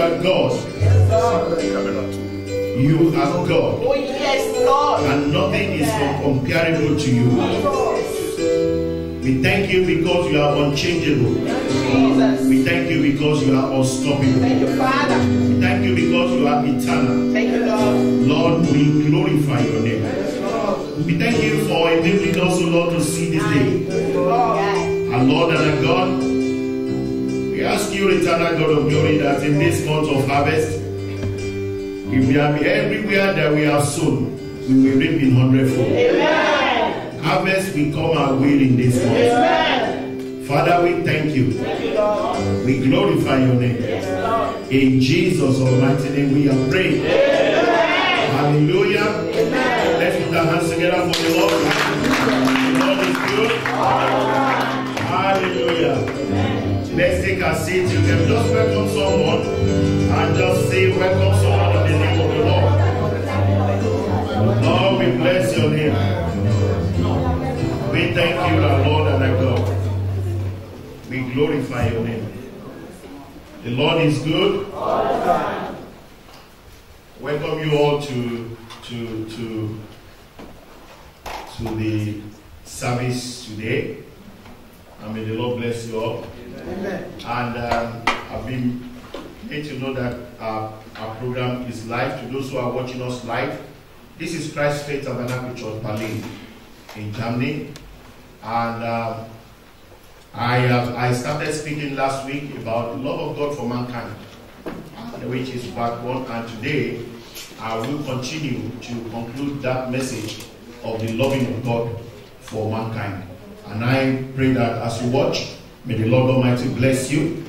are God. Yes, Lord. You are God. Oh, yes, Lord. And nothing is comparable to you. We thank you because you are unchangeable. Jesus. We thank you because you are unstoppable. Thank you, Father. We thank you because you are eternal. Thank you, Lord. Lord, we glorify your name. Yes, Lord. We thank you for enabling us, O Lord, to see this day. Lord. Our Lord and our God, we ask you, eternal God of glory, that in this month of harvest, if we have everywhere that we have sown, we will reap in hundredfold. Amen. Harvest will come our way in this month. Amen. Father, we thank you. Thank you, Lord. We glorify your name. Yes, Lord. In Jesus' almighty name we are praying. Amen. Hallelujah. Amen. Let's put our hands together for the Lord. The Lord is good. Hallelujah. Let's take a seat. You can just welcome someone and just say, welcome someone in the name of the Lord. Lord, we bless your name. We thank you, our Lord and our God. We glorify your name. The Lord is good. Welcome you all to the service today. And may the Lord bless you all. Amen. And I've been made to know that our program is live. To those who are watching us live, this is Christ Faith Tabernacle Church, Berlin, in Germany. And I started speaking last week about the love of God for mankind, which is part one. And today I will continue to conclude that message of the loving of God for mankind. And I pray that as you watch, may the Lord Almighty bless you.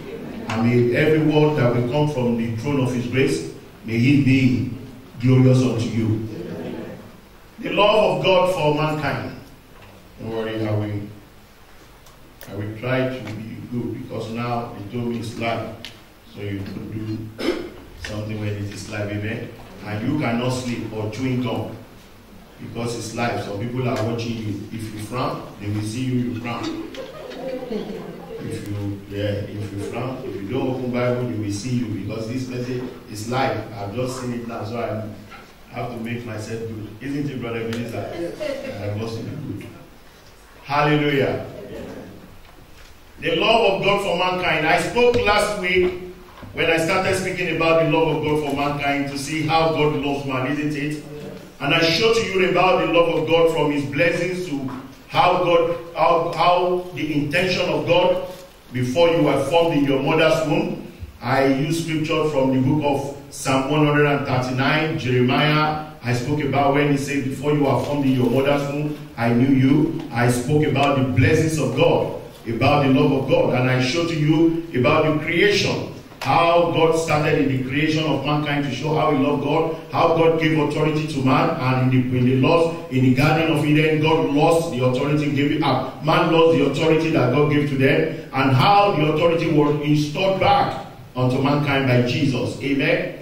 And may every word that will come from the throne of His grace, may it be glorious unto you. The love of God for mankind. Don't worry, I will try to be good, because now they told me it's live. So you could do something when it is live, amen. And you cannot sleep or chewing gum because it's live. So people are watching you. If you frown, they will see you frown. If you frown, if you don't open Bible, they will see you, because this message is live. I've just seen it now, so I have to make myself good. Isn't it, Brother Minister? I must be good. Hallelujah. The love of God for mankind. I spoke last week when I started speaking about the love of God for mankind, to see how God loves man, isn't it? And I showed to you about the love of God, from His blessings to how the intention of God before you were formed in your mother's womb. I used scripture from the book of Psalm 139, Jeremiah. I spoke about when he said, before you were formed in your mother's womb, I knew you. I spoke about the blessings of God, about the love of God. And I showed to you about the creation, how God started in the creation of mankind to show how He loved God, how God gave authority to man, and in the Garden of Eden, God lost the authority, man lost the authority that God gave to them, and how the authority was installed back unto mankind by Jesus. Amen.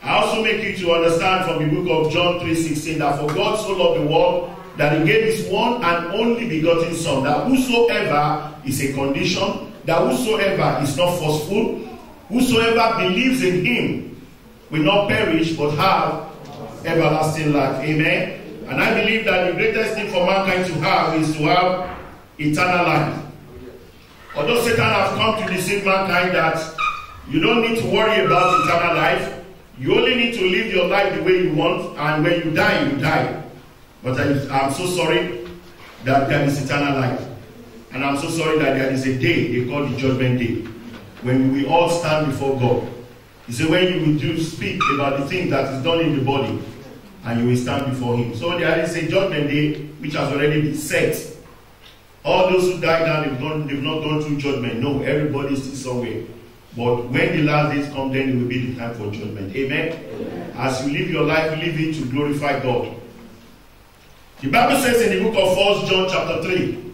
I also make you to understand from the book of John 3:16 that for God so loved the world that He gave His one and only begotten Son, that whosoever is a condition, that whosoever is not forceful, whosoever believes in Him will not perish but have everlasting life. Amen. And I believe that the greatest thing for mankind to have is to have eternal life. Although Satan has come to deceive mankind that you don't need to worry about eternal life, you only need to live your life the way you want, and when you die, you die. But I'm so sorry that there is eternal life. And I'm so sorry that there is a day they call the judgment day, when we all stand before God. He said, when you will speak about the things that is done in the body, and you will stand before Him. So there is a judgment day which has already been set. All those who died now, they've not gone through judgment. No, everybody is still somewhere. But when the last days come, then it will be the time for judgment. Amen? Amen. As you live your life, live it to glorify God. The Bible says in the book of 1 John chapter 3.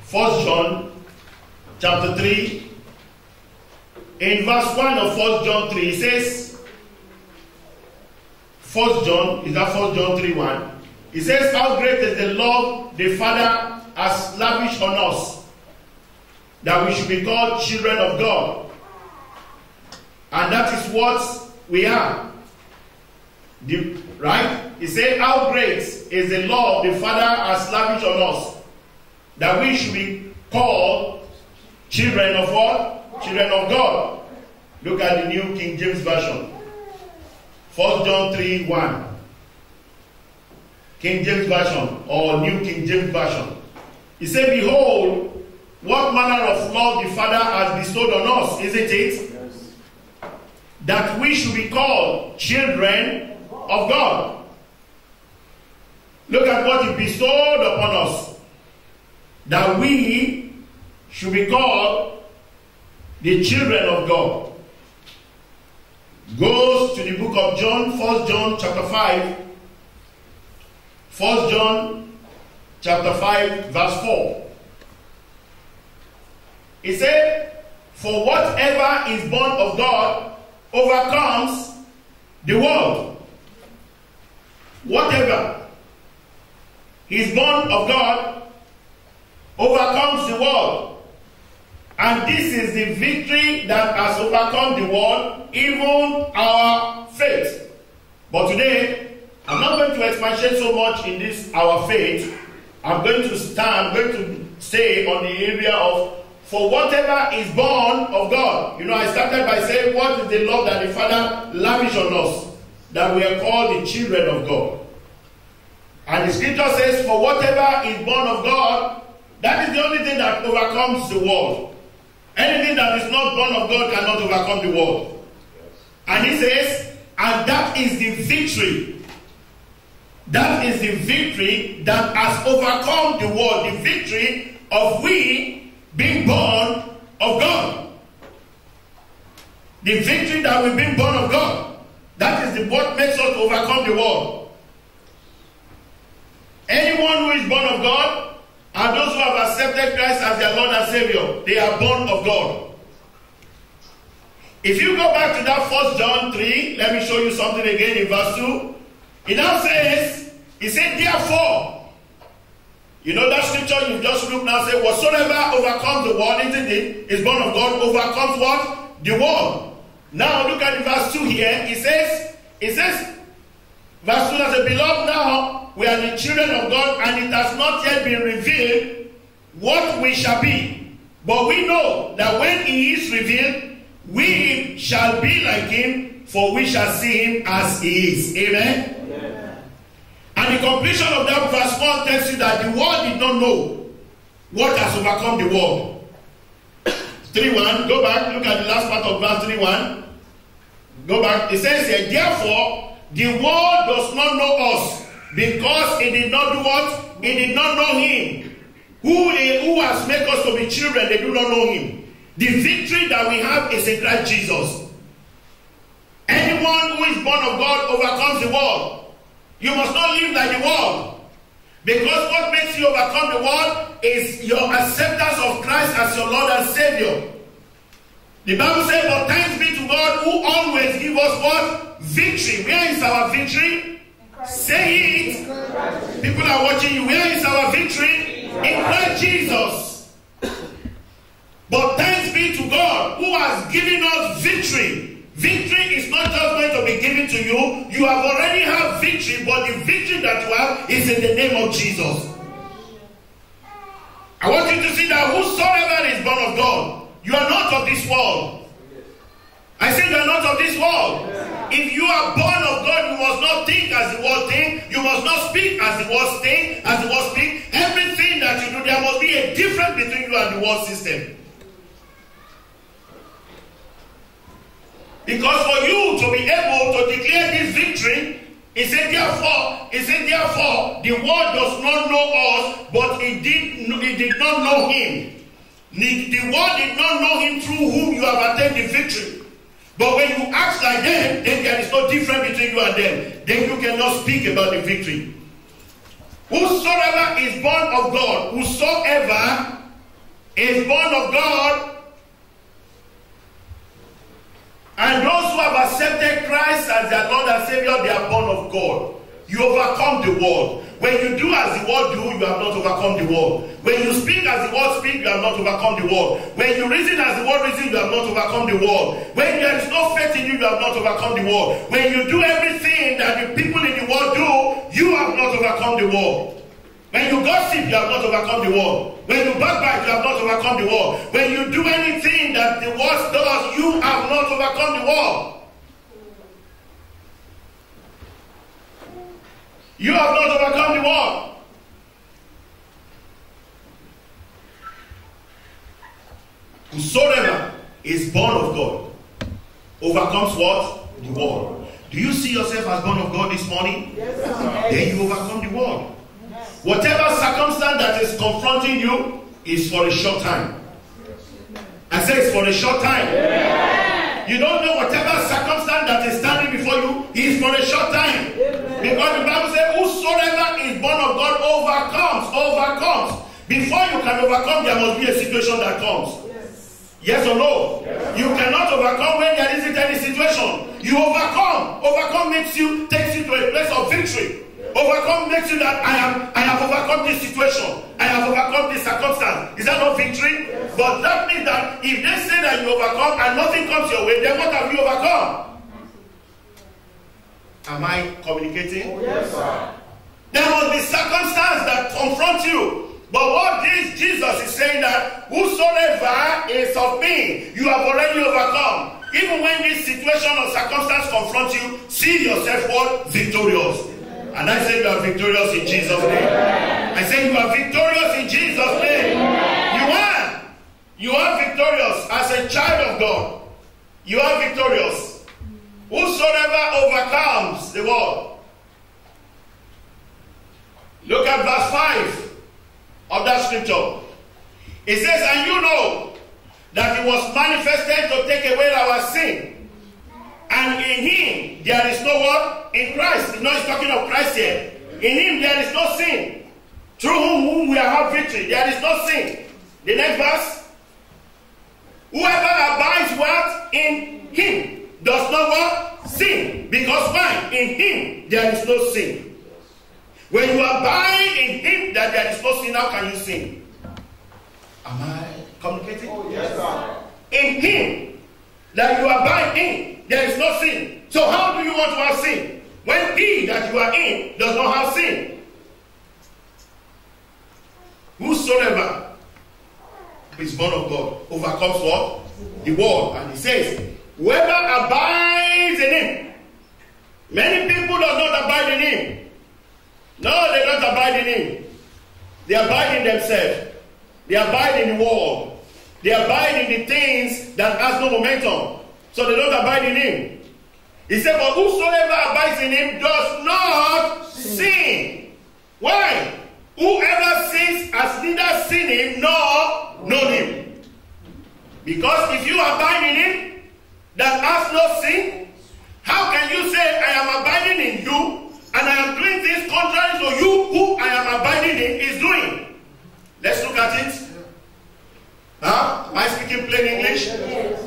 1 John chapter 3. In verse 1 of 1 John 3, it says, 1 John, is that 1 John 3:1? It says, how great is the love the Father has lavished on us, that we should be called children of God. And that is what we are. Right? He said, how great is the love the Father has lavished on us, that we should be called children of what? Children of God. Look at the New King James Version. 1 John 3:1. King James Version or New King James Version. He said, behold, what manner of love the Father has bestowed on us, isn't it? Yes. That we should be called children of God. Look at what he bestowed upon us. That we should be called the children of God. Goes to the book of John, 1 John chapter 5. 1 John chapter 5 verse 4. He said, for whatever is born of God overcomes the world. Whatever is born of God overcomes the world. And this is the victory that has overcome the world, even our faith. But today, I'm not going to expatiate so much in this, our faith. I'm going to stay on the area of, for whatever is born of God. You know, I started by saying, what is the love that the Father lavished on us? That we are called the children of God. And the scripture says, for whatever is born of God, that is the only thing that overcomes the world. Anything that is not born of God cannot overcome the world. And he says, and that is the victory. That is the victory that has overcome the world. The victory of we being born of God. The victory that we've been born of God. That is what makes us overcome the world. Anyone who is born of God, and those who have accepted Christ as their Lord and Savior, they are born of God. If you go back to that 1 John 3, let me show you something again in verse 2. It now says, he said, therefore, you know that scripture you just looked now, say, whatsoever overcomes the world, isn't it, is born of God, overcomes what? The world. Now look at the verse 2 here. It says, verse 2 says, beloved, now we are the children of God, and it has not yet been revealed what we shall be. But we know that when he is revealed, we shall be like him, for we shall see him as he is. Amen? Amen. And the completion of that verse 1 tells you that the world did not know what has overcome the world. 3:1, go back, look at the last part of verse 3:1. Go back, it says here, therefore, the world does not know us, because it did not do what? It did not know him. Who has made us to be children, they do not know him. The victory that we have is in Christ Jesus. Anyone who is born of God overcomes the world. You must not live like the world. Because what makes you overcome the world is your acceptance of Christ as your Lord and Savior. The Bible says, but thanks be to God who always gives us what? Victory. Where is our victory? Say it. People are watching you. Where is our victory? In Christ Jesus. But thanks be to God who has given us victory. Victory is not just going to be given to you. You have already have victory, but the victory that you have is in the name of Jesus. I want you to see that whosoever is born of God, you are not of this world. I say you are not of this world. If you are born of God, you must not think as the world thinks. You must not speak as the world thinks, as the world speaks. Everything that you do, there must be a difference between you and the world system. Because for you to be able to declare this victory, it said therefore, the world does not know us, but it did not know him. The world did not know him through whom you have attained the victory. But when you act like them, then there is no difference between you and them. Then you cannot speak about the victory. Whosoever is born of God, whosoever is born of God, and those who have accepted Christ as their Lord and Savior, they are born of God. You overcome the world. When you do as the world do, you have not overcome the world. When you speak as the world speak, you have not overcome the world. When you reason as the world reason, you have not overcome the world. When there is no faith in you, you have not overcome the world. When you do everything that the people in the world do, you have not overcome the world. When you gossip, you have not overcome the world. When you backbite, you have not overcome the world. When you do anything that the world does, you have not overcome the world. You have not overcome the world. Whosoever is born of God overcomes what? The world. Do you see yourself as born of God this morning? Yes, sir. Then you overcome the world. Whatever circumstance that is confronting you is for a short time. I say it's for a short time. Yeah. You don't know whatever circumstance that is standing before you is for a short time. Yeah. Because the Bible says, whosoever is born of God overcomes. Before you can overcome, there must be a situation that comes. Yes or no? Yes. You cannot overcome when there isn't any situation. You overcome. Overcome takes you to a place of victory. Overcome makes you that I have overcome this situation. I have overcome this circumstance. Is that not victory? Yes. But that means that if they say that you overcome and nothing comes your way, then what have you overcome? Am I communicating? Oh, yes, sir. There must be circumstance that confront you. But what Jesus is saying that whosoever is of me, you have already overcome. Even when this situation or circumstance confronts you, see yourself what? Victorious. And I say you are victorious in Jesus' name. I say you are victorious in Jesus' name. You are victorious as a child of God. You are victorious. Whosoever overcomes the world. Look at verse 5 of that scripture. It says, and you know that he was manifested to take away our sin. And in him there is no what? In Christ. You know he's talking of Christ here. In him there is no sin. Through whom we have victory. There is no sin. The next verse. Whoever abides what? In him does not what? Sin. Because why? In him there is no sin. When you abide in him that there is no sin, how can you sin? Am I communicating? Oh, yes, sir. In him that you abide in, there is no sin. So how do you want to have sin? When he that you are in does not have sin. Whosoever is born of God overcomes what? The world. And he says, whoever abides in him. Many people do not abide in him. No, they don't abide in him. They abide in themselves. They abide in the world. They abide in the things that has no momentum. So they don't abide in him. He said, but whosoever abides in him does not sin. Why? Whoever sins has neither seen him nor known him. Because if you abide in him that has no sin, how can you say, I am abiding in you, and I am doing things contrary to you who I am abiding in is doing? Let's look at it. Am I speaking plain English? Yes.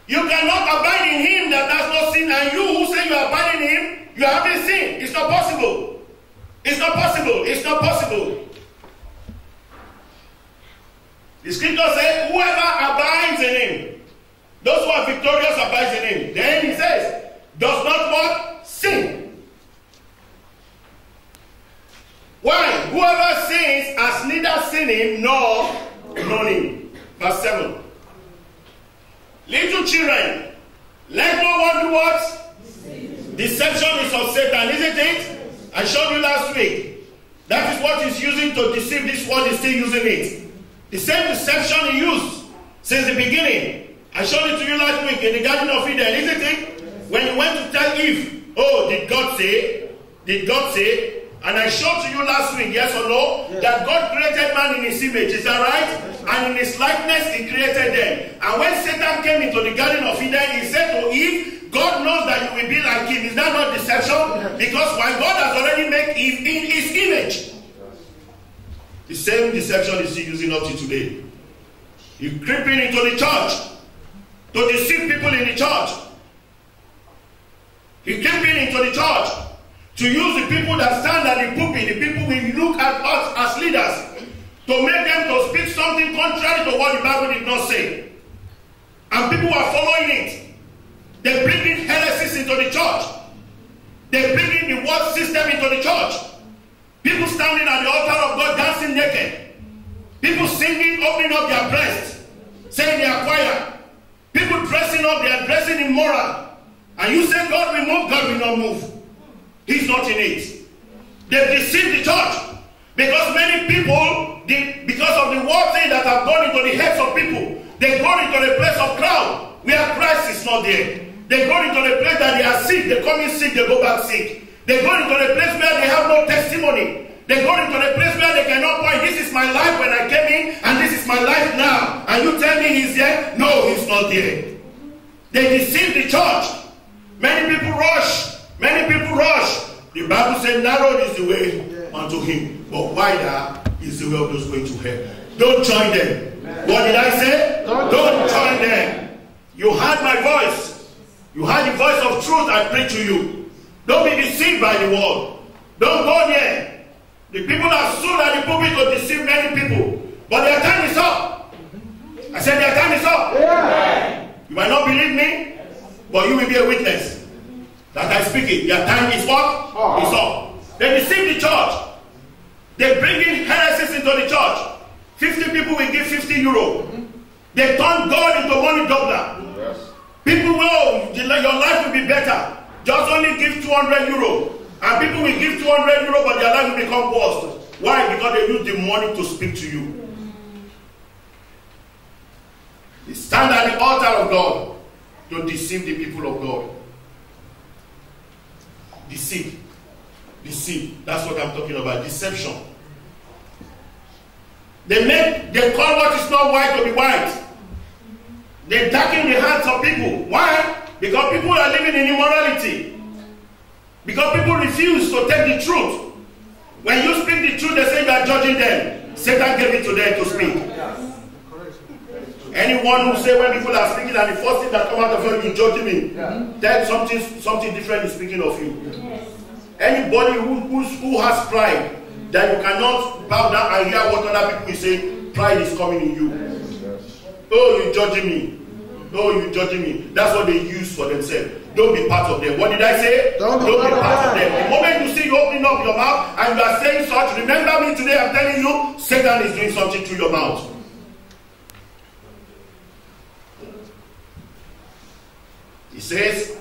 You cannot abide in him that does not sin, and you who say you are abiding in him, you are having sin. It's not possible. It's not possible. It's not possible. The scripture says, whoever abides in him, those who are victorious abides in him. Then he says, does not what? Sin. Why? Whoever sins has neither seen him nor known him. Verse 7. Little children, let no one do what? Deception is of Satan, isn't it? I showed you last week. That is what he's using to deceive. This world is still using it. The same deception he used since the beginning. I showed it to you last week in the Garden of Eden, isn't it? When he went to tell Eve, oh, did God say? Did God say? And I showed to you last week, yes or no, yes, that God created man in his image. Is that right? Yes, and in his likeness, he created them. And when Satan came into the Garden of Eden, he said to Eve, God knows that you will be like him. Is that not deception? Yes. Because why? God has already made Eve in his image. The same deception is still using up to today. You're creeping into the church to deceive people in the church. You're creeping into the church to use the people that stand at the pulpit, the people we look at us as leaders, to make them to speak something contrary to what the Bible did not say. And people are following it. They bring in heresies into the church. They bring in the world system into the church. People standing at the altar of God dancing naked. People singing, opening up their breasts, saying they are choir. People dressing up, they are dressing immoral. And you say God will move, God will not move. He's not in it. They deceive the church. Because many people, because of the war thing that have gone into the heads of people, they go into the place of crowd where Christ is not there. They go into the place that they are sick, they come in sick, they go back sick. They go into the place where they have no testimony. They go into the place where they cannot point, this is my life when I came in, and this is my life now. And you tell me he's there? No, he's not there. They deceive the church. Many people rush. Many people rush. The Bible said narrow is the way unto him, but wider is the way of those going to hell. Don't join them. What did I say? Don't join them. You heard my voice. You heard the voice of truth I preach to you. Don't be deceived by the world. Don't go there. The people are soon at the pulpit to deceive many people. But their time is up. I said their time is up. Yeah. You might not believe me, but you will be a witness that I speak it. Their time is what? It's up. They deceive the church. They bring in heresies into the church. 50 people will give 50 euro. They turn God into money doubler. Yes. People will, your life will be better. Just only give 200 euro. And people will give 200 euro, but their life will become worse. Why? Because they use the money to speak to you. They stand at the altar of God to deceive the people of God. Deceive. Deceive. That's what I'm talking about. Deception. They call what is not white to be white. They darken the hearts of people. Why? Because people are living in immorality. Because people refuse to take the truth. When you speak the truth, they say you are judging them. Satan gave it to them to speak. Anyone who say when people are speaking and the first thing that comes out of you, you judging me. Tell something different is speaking of you. Anybody who has pride, that you cannot bow down and hear what other people will say, pride is coming in you. Oh, you judging me. Oh, you judging me. That's what they use for themselves. Don't be part of them. What did I say? Don't be part of them. The moment you see you opening up your mouth and you are saying such, remember me today, I'm telling you, Satan is doing something through your mouth. He says,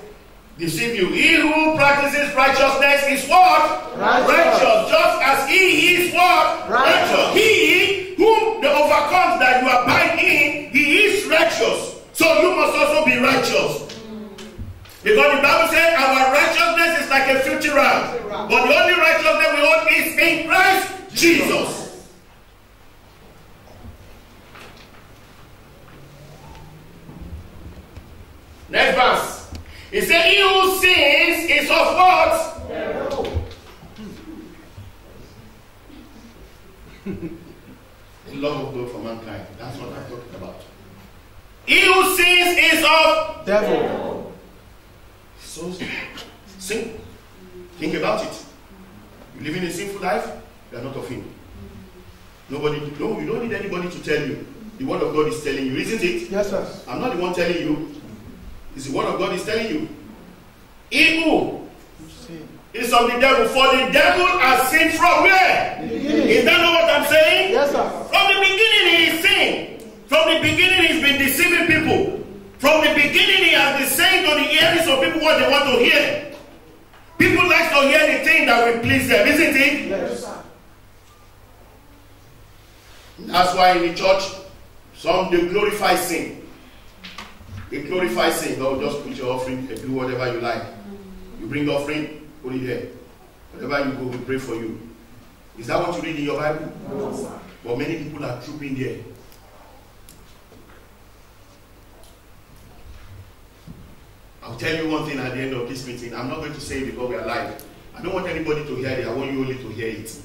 deceive you. He who practices righteousness is what? Righteous. Just as he is what? Righteous. He whom the overcomes that you abide in, he is righteous. So you must also be righteous. Because the Bible says our righteousness is like a filthy rag. But the only righteousness we hold is in Christ Jesus. Next verse. He said, he who sins is of what? The love of God for mankind. That's what I'm talking about. He who sins is of devil. So sin. Think about it. You live in a sinful life, you are not of him. You don't need anybody to tell you. The word of God is telling you, isn't it? Yes, sir. I'm not the one telling you. It's the word of God is telling you. He who is of the devil, for the devil has sinned from where? Is that not what I'm saying? Yes, sir. From the beginning he is sinned. From the beginning he's been deceiving people. From the beginning he has been saying to the ears of people what they want to hear. People like to hear the thing that will please them, isn't it? Yes, sir. That's why in the church, some they glorify sin. They glorify sin. God, just put your offering and do whatever you like. You bring the offering, put it there. Wherever you go, we pray for you. Is that what you read in your Bible? No, sir. But many people are trooping there. I'll tell you one thing at the end of this meeting. I'm not going to say it because we are live. I don't want anybody to hear it. I want you only to hear it.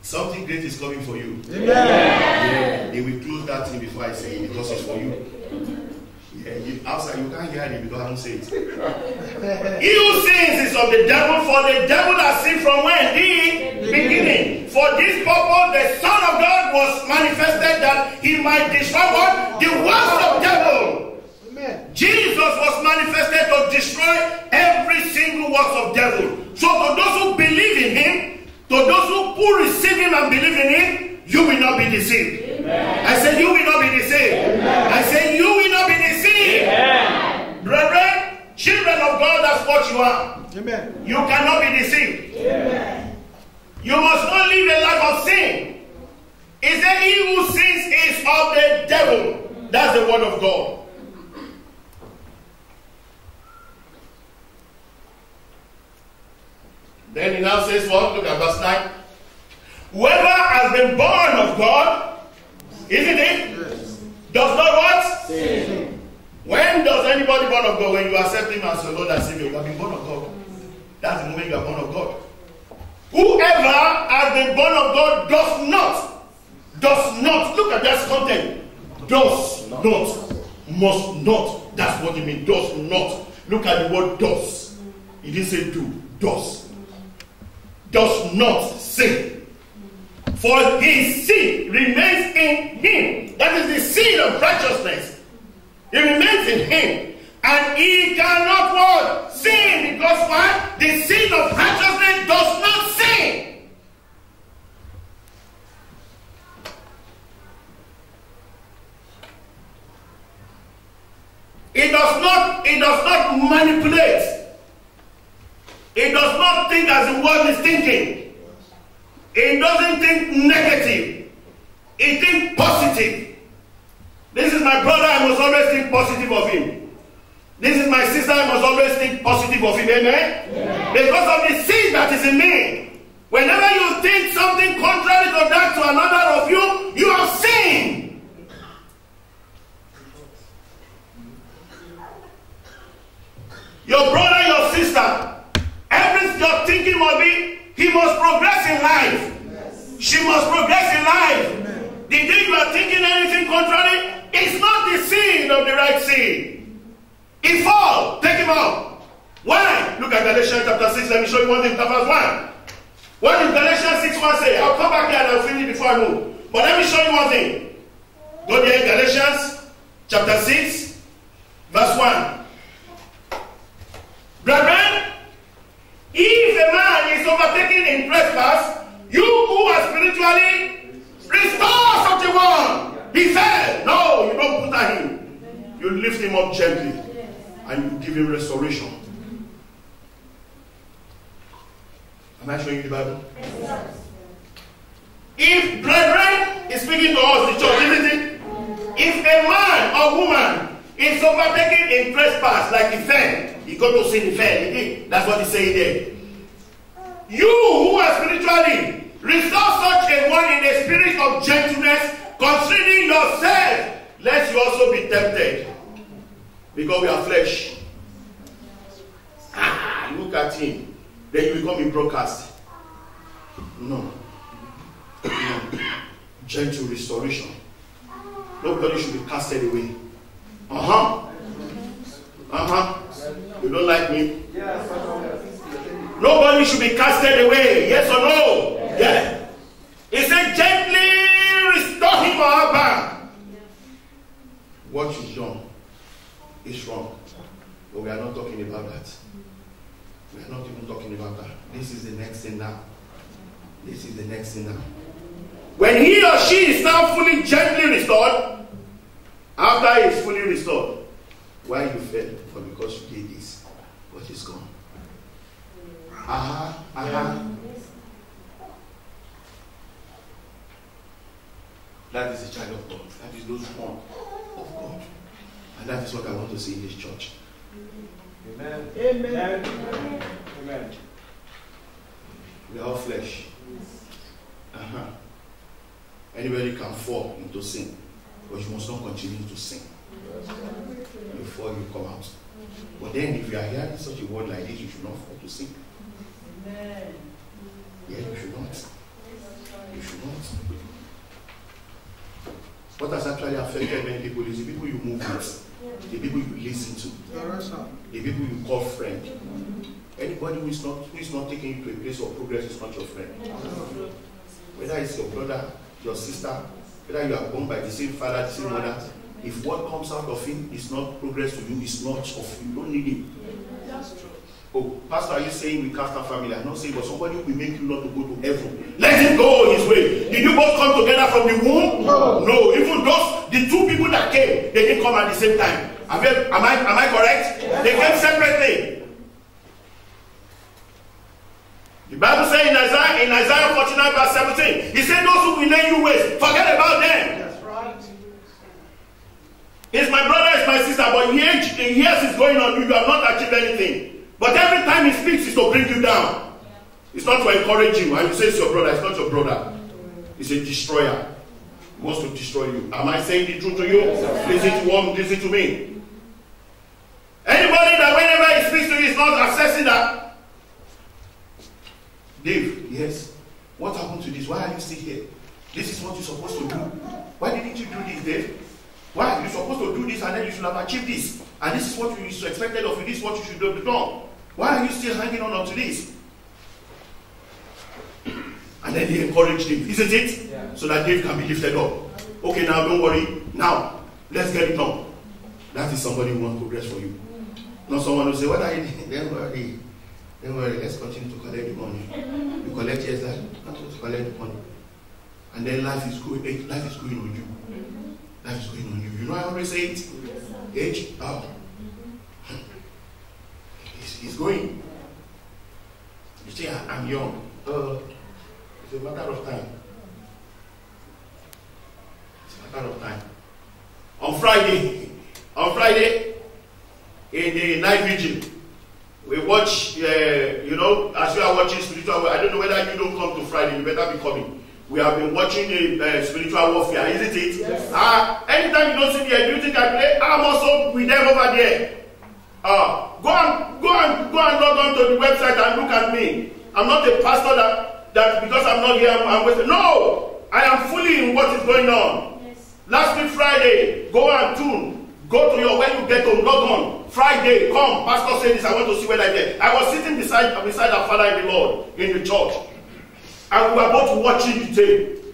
Something great is coming for you. Amen. Yeah. They will close that thing before I say it because it's for you. Outside, you can't hear it because I don't say it. He who sins is of the devil, for the devil has sinned from when? The beginning. For this purpose, the Son of God was manifested that he might destroy what? The works of devil. Amen. Jesus was manifested to destroy every single works of devil. So to those who believe in him, to those who receive him and believe in him, you will not be deceived. Amen. I said you will not be deceived. Amen. I said you will not be deceived. Amen. Brethren, children of God, that's what you are. Amen. You cannot be deceived. Amen. You must not live a life of sin. He said he who sins is of the devil. That's the word of God. Then he now says what? Look at verse 9. Whoever has been born of God, isn't it? Yes. Does not what? Sin. When does anybody born of God? When you accept him as your Lord and Savior, you have been born of God. That's the moment you are born of God. Whoever has been born of God does not, look at that content, does not, must not. That's what it means, does not. Look at the word does. He didn't say do, does not sin. For his seed remains in him. That is the seed of righteousness. It remains in him. And he cannot what? Sin. Because why? The seed of righteousness does not sin. It does not manipulate. It does not think as the world is thinking. It doesn't think negative. It thinks positive. This is my brother, I must always think positive of him. This is my sister, I must always think positive of him. Amen? Yeah. Because of the seed that is in me. Whenever you think something contrary to that to another of you, you have sinned. Your brother, your sister, everything you're thinking must be, he must progress in life. Yes. She must progress in life. Amen. The day you are thinking anything contrary, it's not the seed of the right seed. He fall, take him out. Why? Look at Galatians chapter 6. Let me show you one thing. Verse 1. What did Galatians 6:1 say? I'll come back here and I'll finish before I move. But let me show you one thing. Go there, Galatians chapter 6, verse 1. Brethren, if a man is overtaken in trespass, you who are spiritually, restore such a one. He fell. No, you don't put on him. You lift him up gently and you give him restoration. Am I showing you the Bible? Yes. If brethren is speaking to us, the church, isn't it? If a man or woman is overtaken in trespass, like he fell, he got to sin, he fell. He did. That's what he's saying there. You who are spiritually, restore such a one in a spirit of gentleness, considering yourself, lest you also be tempted. Because we are flesh. Look at him. Then you become a broadcast. No. Gentle restoration. Nobody should be casted away. You don't like me? Nobody should be casted away. Yes or no? Yeah. He said, gently restore him or her back. What is done is wrong. But we are not talking about that. We are not even talking about that. This is the next thing now. This is the next thing now. When he or she is now fully gently restored, after he is fully restored, why you fell? But because you did this, what is gone? That is a child of God. That is those born of God. And that is what I want to see in this church. Amen. Amen. Amen. We are all flesh. Anybody can fall into sin, but you must not continue to sin. Before you come out. But then if you are hearing such a word like this, you should not fall to sin. Amen. Yeah, you should not. You should not. What has actually affected many people is the people you move with. The people you listen to. The people you call friend. Anybody who is not taking you to a place of progress is not your friend. Whether it's your brother, your sister, whether you are born by the same father, the same mother, if what comes out of him is not progress to you, it's not of you. You don't need him. That's true. Oh, Pastor, are you saying we cast our family? I'm not saying, but somebody will make you not to go to heaven. Let him go his way. Did you both come together from the womb? No. Even the two people that came, they didn't come at the same time. Am I correct? Yes. They came separately. The Bible says in Isaiah 49 verse 17, he said, those who will lay you waste, forget about them. That's right. It's my brother, it's my sister, but years is going on, you have not achieved anything. But every time he speaks, it's to bring you down. It's not to encourage you. And you say it's your brother, it's not your brother. It's a destroyer. He wants to destroy you. Am I saying the truth to you? Listen to me. Anybody that whenever he speaks to you is not assessing that. Dave, yes. What happened to this? Why are you still here? This is what you're supposed to do. Why didn't you do this, Dave? Why? You're supposed to do this and then you should have achieved this. And this is what you expected of you. This is what you should have done. Why are you still hanging on to this? And then they encouraged him, isn't it? Yeah. So that Dave can be lifted up. Okay, now don't worry. Now, let's get it done. That is somebody who wants progress for you. Not someone who say, what are you doing? Don't worry, let's continue to collect the money. You collect yes, not to collect the money. And then life is going on you. Life is going on you. You know I always say it? Age? Oh. It's going. You say, I'm young. It's a matter of time. It's a matter of time. On Friday, in the night vigil, we watch, as you are watching spiritual, I don't know whether you don't come to Friday, you better be coming. We have been watching spiritual warfare, isn't it? Yes. Anytime you don't see me, do you think I play? I'm also with them over there. Go and log on to the website and look at me. I'm not a pastor that because I'm not here, I'm wasted. No! I am fully in what is going on. Yes. Last week Friday, go and tune. Go to when you get home, log on. Friday, come. Pastor said this, I want to see whether I get. I was sitting beside our Father in the Lord in the church. And we were both watching the tape.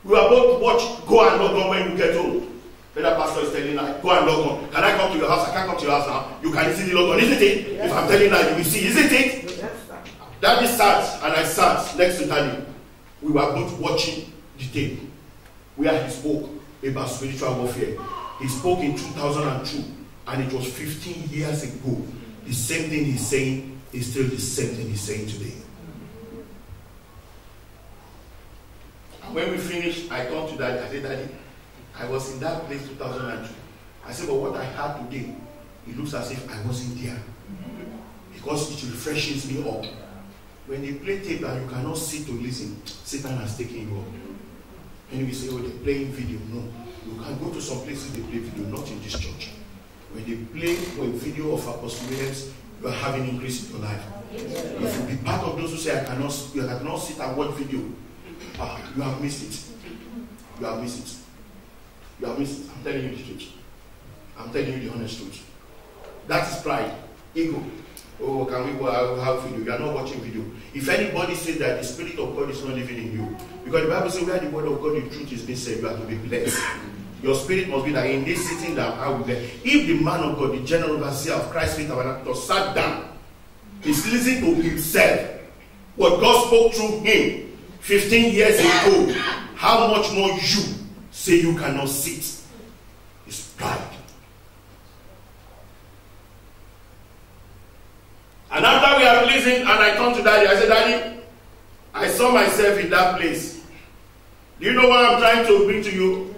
We were both go and log on when you get home. Then the pastor is telling her, go and log on. Can I come to your house? I can't come to your house now. You can easily log on, isn't it? Yes. If I'm telling her, you will see, isn't it? Yes. Daddy sat and I sat next to Daddy. We were both watching the tape where he spoke about spiritual warfare. He spoke in 2002 and it was 15 years ago. The same thing he's saying is still the same thing he's saying today. And when we finished, I turned to Daddy. I said, Daddy, I was in that place 2002. I said, but what I had today, it looks as if I wasn't there. Because it refreshes me up. When they play tape and you cannot sit to listen, Satan has taken you up. And we say, oh, they're playing video. No. You can go to some places they play video, not in this church. When they play a video of Apostle Williams, you are having increase in your life. If you be part of those who say, I cannot sit and watch video, you have missed it. You have missed it. You have missed it. I'm telling you the truth. I'm telling you the honest truth. That is pride, ego. Oh, can we go have video? You are not watching video. If anybody says that the Spirit of God is not living in you, because the Bible says where the word of God, the truth is being said, you have to be blessed. Your spirit must be that in this sitting down, I will be. If the man of God, the general overseer of Christ's Faith Tabernacle, sat down, he's listening to himself, what God spoke through him 15 years ago, how much more you say you cannot sit? It's pride. And after we have listened, and I turned to Daddy, I said, Daddy, I saw myself in that place. Do you know what I'm trying to bring to you?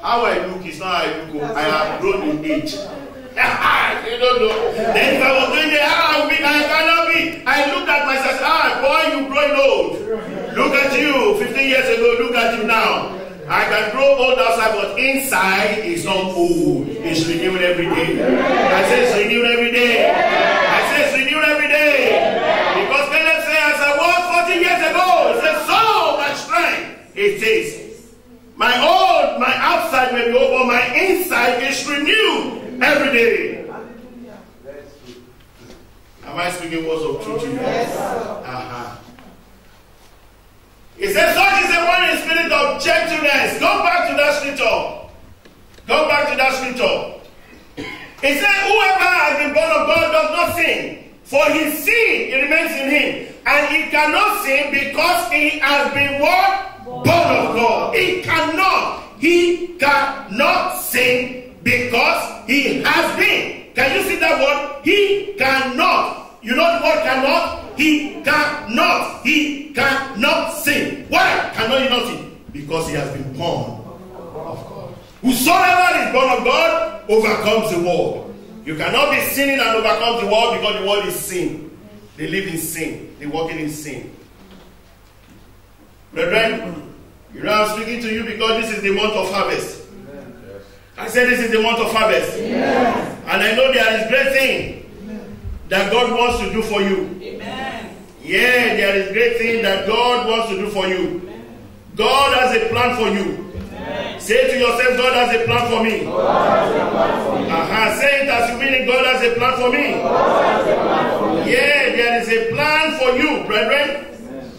How I look is not how I look. I have grown in age. You don't know. Then if I was doing it, I cannot be. I looked at myself, boy, you growing old. Look at you, 15 years ago, look at you now. I can grow old outside, but inside is not old. It's renewed every day. I say it's renewed every day. I say it's renewed every day. Because Caleb said, as I was 40 years ago, it says, so much strength it is. My outside may be old, but my inside is renewed Every day. Am I speaking words of truth to you? Yes, sir. Uh-huh. He says, such is the one in spirit of gentleness. Go back to that scripture. Go back to that scripture. He said, whoever has been born of God does not sin. For his sin, it remains in him. And he cannot sin because he has been what? Born of God. He cannot. He cannot sin because he has been. Can you see that word? He cannot. You know the word cannot? He cannot. He cannot sin. Why cannot he not sin? Because he has been born of God. Whosoever is born of God overcomes the world. You cannot be sinning and overcome the world because the world is sin. They live in sin. They walk in sin. Brethren, you know I'm speaking to you because this is the month of harvest. Yes. I said this is the month of harvest. Yes. And I know there is great thing that God wants to do for you. Amen. Yeah, there is great thing that God wants to do for you. Amen. God has a plan for you. Amen. Say to yourself, God has a plan for me. God has a plan for me. Say it as you mean it, God has a plan for me. God has a plan for me. Yeah, there is a plan for you, brethren. Amen.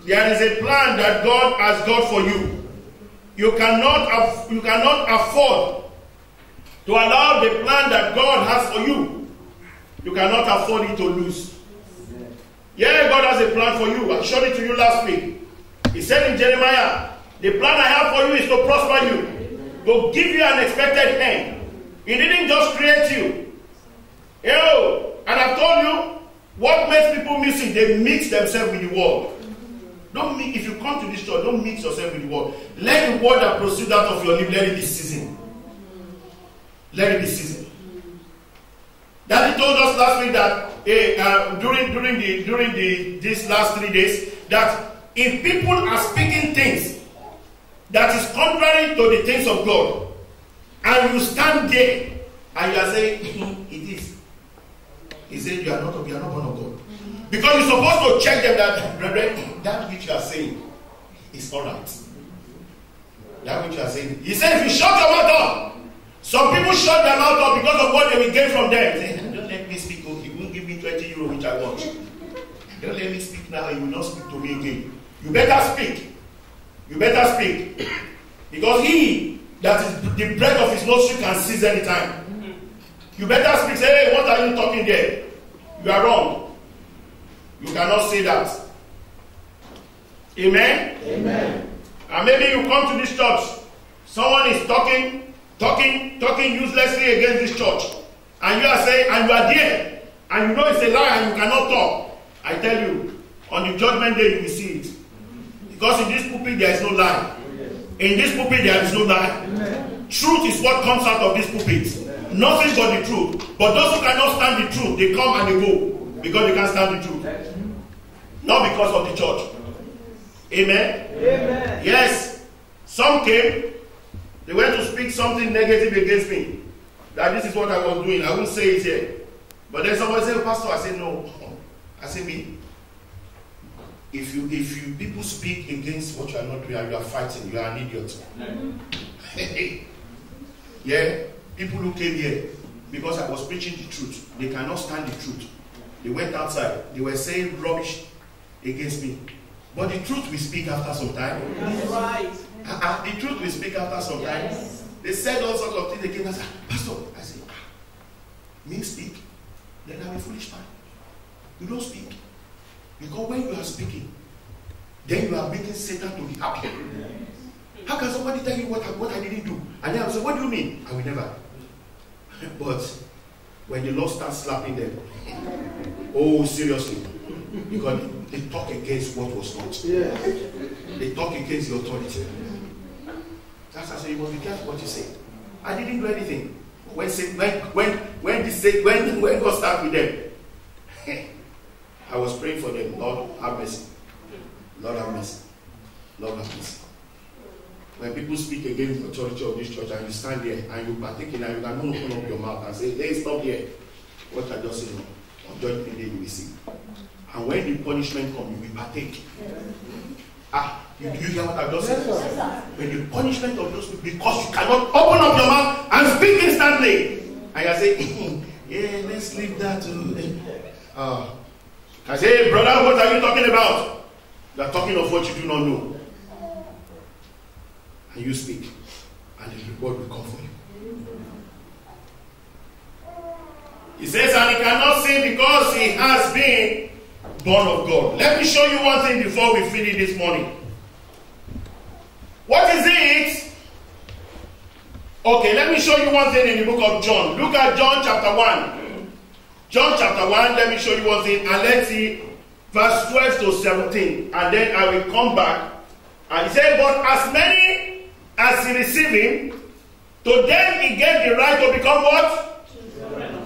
There is a plan that God has got for you. You cannot afford to allow the plan that God has for you. You cannot afford it to lose. Yeah, God has a plan for you. I showed it to you last week. He said in Jeremiah, the plan I have for you is to prosper you, to give you an expected end. He didn't just create you. And I've told you, what makes people miss it? They mix themselves with the world. If you come to this church, don't mix yourself with the world. Let the word that proceeds out of your lips, let it be seasoned. Let it be seasoned. Daddy told us last week that during these last 3 days, that if people are speaking things that is contrary to the things of God, and you stand there and you are saying, it is. He said, you are not born of God. Because you're supposed to check them that, brethren, that which you are saying is alright. That which you are saying. He said, if you shut your mouth up, some people shut their mouth up because of what they will get from them. Say, don't let me speak. You won't give me 20 euro, which I want. Don't let me speak now. You will not speak to me again. You better speak. You better speak. Because he that is the breath of his nostril can seize any time. You better speak. Say, hey, what are you talking there? You are wrong. You cannot say that. Amen? Amen. And maybe you come to this church. Someone is talking uselessly against this church. And you are saying, and you are there. And you know it's a lie and you cannot talk. I tell you, on the judgment day you will see it. Because in this pulpit there is no lie. In this pulpit there is no lie. Amen. Truth is what comes out of this pulpit. Amen. Nothing but the truth. But those who cannot stand the truth, they come and they go. Because they can't stand the truth. Not because of the church. Amen? Amen. Yes. Some came. They went to speak something negative against me. That this is what I was doing. I won't say it here. But then somebody said, Pastor, I said no. I said, me. If you people speak against what you are not doing, you are fighting, you are an idiot. Yeah, people who came here because I was preaching the truth, they cannot stand the truth. They went outside, they were saying rubbish against me. But the truth we speak after some time. That's right. The truth we speak after some time. Yes. They said all sorts of things again. I said, Pastor, I said, me speak? Then I'm a foolish man. You don't speak. Because when you are speaking, then you are making Satan to be happy. How can somebody tell you what I didn't do? And then I say, what do you mean? I will never. But when the Lord starts slapping them, oh, seriously, because they talk against what was not. Yeah. They talk against the authority. That's why I say you must be careful what you say. I didn't do anything. When God started with them, I was praying for them. Lord, have mercy. Lord, have mercy. Lord, have mercy. When people speak against the authority of this church and you stand there and you partake in it, you cannot open up your mouth and say, hey, stop here. What I just said, no. On judgment day you will see. And when the punishment comes, you will partake. You hear what I just said? When the punishment of those people, because you cannot open up your mouth and speak instantly, And you say, yeah, let's leave that to... I say, hey, brother, what are you talking about? You are talking of what you do not know. And you speak. And the reward will come for you. He says, and he cannot sin because he has been born of God. Let me show you one thing before we finish this morning. What is it? Okay, let me show you one thing in the book of John. Look at John chapter 1. John chapter 1, let me show you one thing. And let's see verse 12 to 17. And then I will come back. And he said, but as many as he received him, to them he gave the right to become what?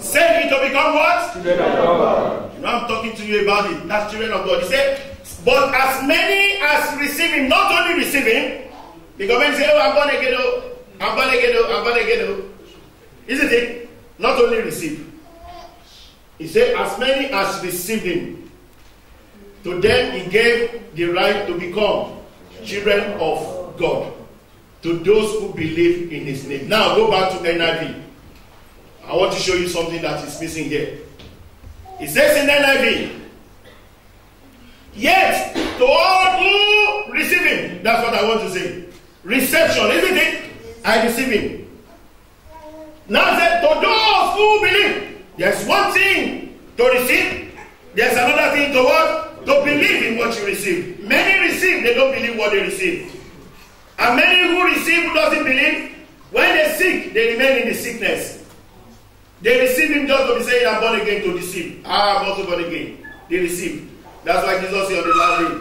Say it, to become what? Children of God. You know, I'm talking to you about it. That's children of God. He said, but as many as receive him, not only receive him, because when you say, oh, I'm born again, I'm born again, I'm born again. Isn't it? Not only receive. He said, as many as received him, to them he gave the right to become children of God. To those who believe in his name. Now go back to NIV. I want to show you something that is missing here. It says in NIV, yet to all who receive him, that's what I want to say. Reception, isn't it? I receive him. Now said to those who believe, there's one thing to receive, there's another thing to what? To believe in what you receive. Many receive, they don't believe what they receive. And many who receive who doesn't believe, when they sick, they remain in the sickness. They receive him just to be saying, I'm born again, to deceive. I'm also born again. They receive. That's why Jesus said on the last day,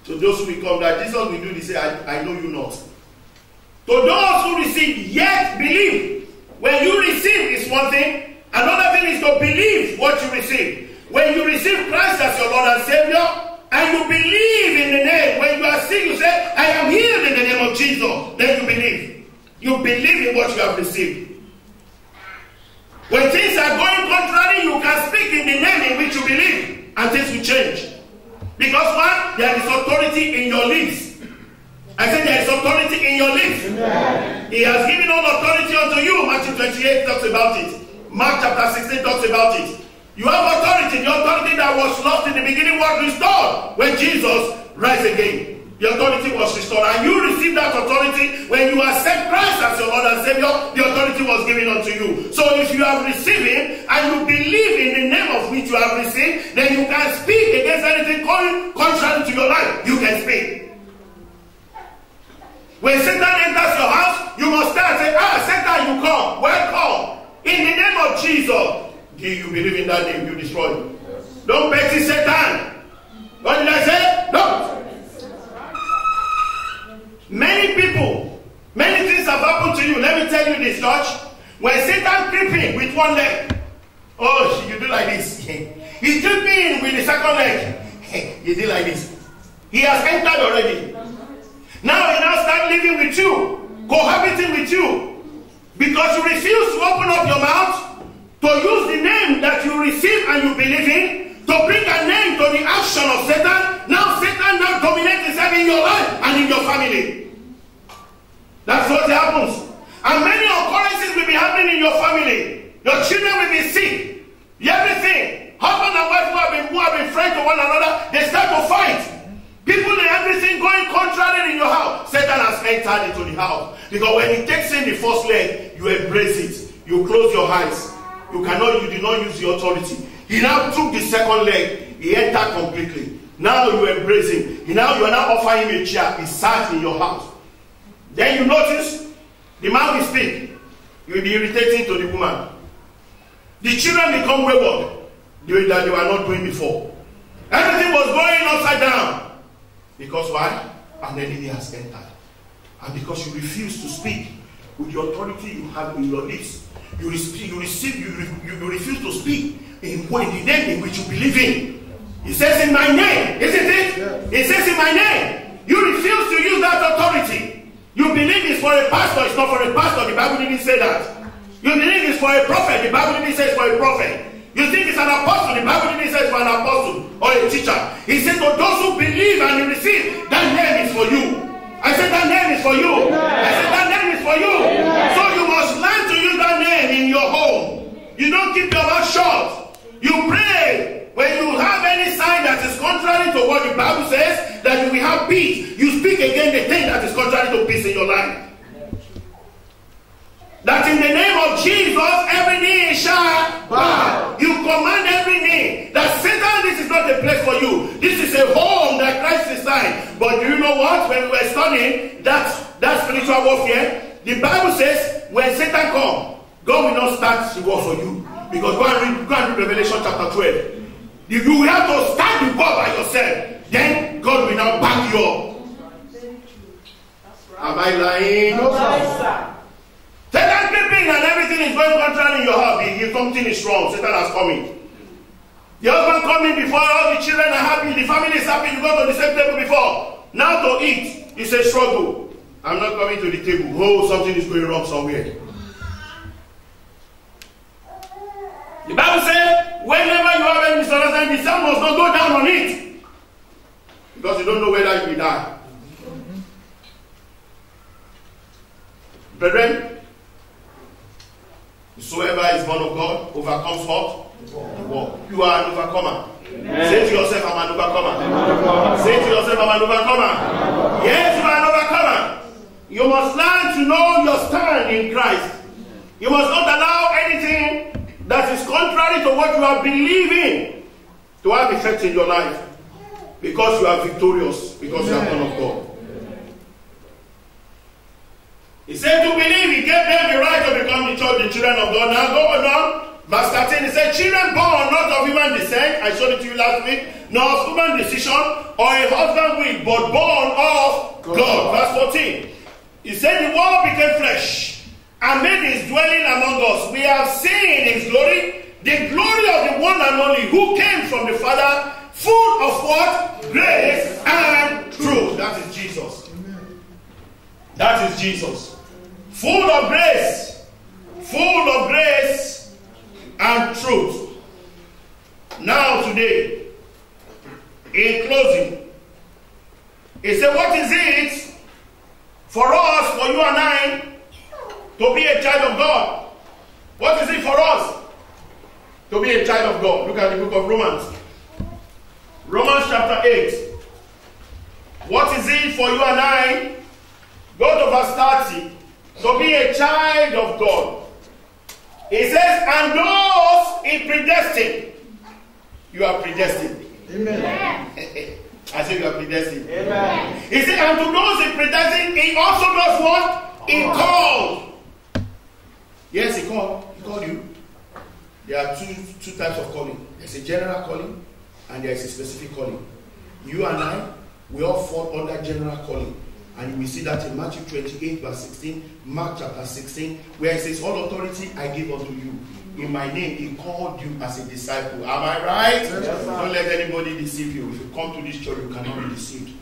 to those who will come, that Jesus will do this, say, I know you not. To those who receive, yet believe. When you receive is one thing, another thing is to believe what you receive. When you receive Christ as your Lord and Savior, and you believe in the name, when you are sick, you say, I am healed in the name of Jesus. Then you believe. You believe in what you have received. When things are going contrary, you can speak in the name in which you believe, and things will change. Because one, there is authority in your lips. I said there is authority in your lips. Amen. He has given all authority unto you. Matthew 28 talks about it. Mark chapter 16 talks about it. You have authority. The authority that was lost in the beginning was restored when Jesus rose again. The authority was restored. And you receive that authority when you accept Christ as your Lord and Savior. The authority was given unto you. So if you have received him and you believe in the name of which you have received, then you can speak against anything contrary to your life. You can speak. When Satan enters your house, you must start and say, Satan, you come. Welcome. In the name of Jesus. Do you believe in that name? You destroy him. Yes. Don't bet it, Satan. What did I say? Don't. Many people, many things have happened to you. Let me tell you this, church. When Satan creep in with one leg, oh, you do like this. He creep in with the second leg. You do like this. He has entered already. Now he now start living with you, cohabiting with you, because you refuse to open up your mouth to use the name that you receive and you believe in, to bring a name to the action of Satan. Now Satan now dominates himself in your life and in your family. That's what happens. And many occurrences will be happening in your family. Your children will be sick. Everything. Husband and wife who have been friends to one another, they start to fight. People and everything going contrary in your house. Satan has entered into the house. Because when he takes in the first leg, you embrace it. You close your eyes. You did not use the authority. He now took the second leg. He entered completely. Now you embrace him. You are now offering him a chair. He sat in your house. Then you notice the man will speak. You will be irritating to the woman. The children become wayward. Doing that they were not doing before. Everything was going upside down. Because why? An enemy has entered. And because you refuse to speak with the authority you have in your lips. You refuse to speak in the name in which you believe in. He says in my name, isn't it? Yes. He says in my name. You refuse to use that authority. You believe it's for a pastor, it's not for a pastor. The Bible didn't say that. You believe it's for a prophet, the Bible didn't say it's for a prophet. You think it's an apostle, the Bible didn't say it's for an apostle or a teacher. He said to those who believe and receive, that name is for you. I said that name is for you. Amen. I said that name is for you. Amen. So you must learn to use that name in your home. You don't keep your mouth shut. You pray. When you have any sign that is contrary to what the Bible says, that you will have peace, you speak again the thing that is contrary to peace in your life. That in the name of Jesus, every knee shall bow. You command every knee that Satan, this is not a place for you. This is a home that Christ designed. But do you know what? When we were studying that spiritual warfare, the Bible says when Satan comes, God will not start the war for you. Because go and read Revelation chapter 12. You will have to start the war by yourself. Then God will now back you up. Am I lying? No, sir. Satan creeping and everything is going contrary in your heart. If something is wrong, Satan has coming. The husband coming before, all the children are happy, the family is happy, you go to the same table before. Now to eat, it's a struggle. I'm not coming to the table. Oh, something is going wrong somewhere. The Bible says, whenever you have any misunderstanding, the sun must not go down on it. Because you don't know whether you will die. Brethren, whosoever is born of God overcomes what? The war. You are an overcomer. Amen. Say to yourself, I'm an overcomer. Say to yourself, I'm an overcomer. Yes, you are an overcomer. You must learn to know your stand in Christ. You must not allow anything that is contrary to what you are believing to have effect in your life. Because you are victorious. Because you are born of God. He said to believe, he gave them the right to become the children of God. Now go on. Verse 13, he said, children born not of human descent, I showed it to you last week, nor of human decision, or a husband will, but born of God. Verse 14, he said, the word became flesh, and made his dwelling among us. We have seen his glory, the glory of the one and only, who came from the Father, full of what? Grace and truth. That is Jesus. That is Jesus. Full of grace and truth. Now today, in closing, he said, what is it for us, for you and I, to be a child of God? What is it for us to be a child of God? Look at the book of Romans. Romans chapter 8. What is it for you and I? Go to verse 30. To be a child of God. He says, and those he predestined. You are predestined. Amen. I said you are predestined. Amen. He said, and to those he predestined, he also does what? He called. Yes, he called. He called you. There are two types of calling. There's a general calling and there is a specific calling. You and I, we all fall under general calling. And we see that in Matthew 28 verse 16, Mark chapter 16, where it says, all authority I give unto you. In my name, he called you as a disciple. Am I right? Yes, don't let anybody deceive you. If you come to this church, you cannot be deceived.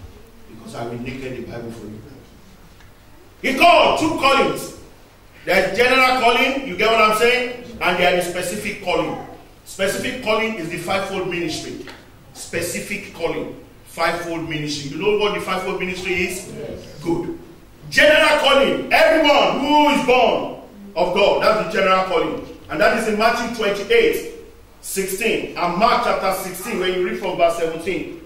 Because I will naked the Bible for you. He called two callings. There is general calling, you get what I'm saying? And there is specific calling. Specific calling is the fivefold ministry. Specific calling. Fivefold ministry. You know what the fivefold ministry is? Yes. Good. General calling. Everyone who is born of God. That's the general calling. And that is in Matthew 28, 16. And Mark chapter 16, when you read from verse 17.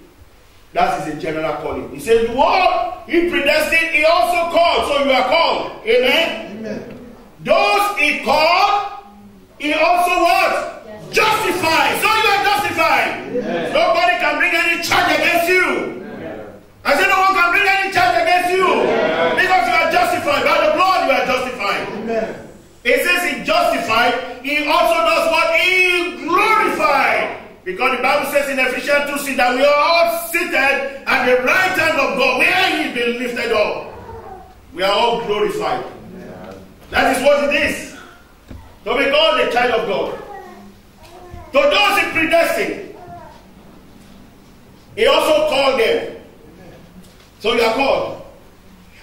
That is a general calling. He says, the word he predestined, he also called. So you are called. Amen? Amen. Those he called, he also what? Justified. So you are justified. Yes. Nobody can bring any charge against you. Yes. I said no one can bring any charge against you. Yes. Because you are justified. By the blood you are justified. Amen. It says he justified. He also does what? He glorified. Because the Bible says in Ephesians 2:6 that we are all seated at the right hand of God where he has been lifted up. We are all glorified. Yes. That is what it is. To be called a child of God. To those he predestined, he also called them. So you are called.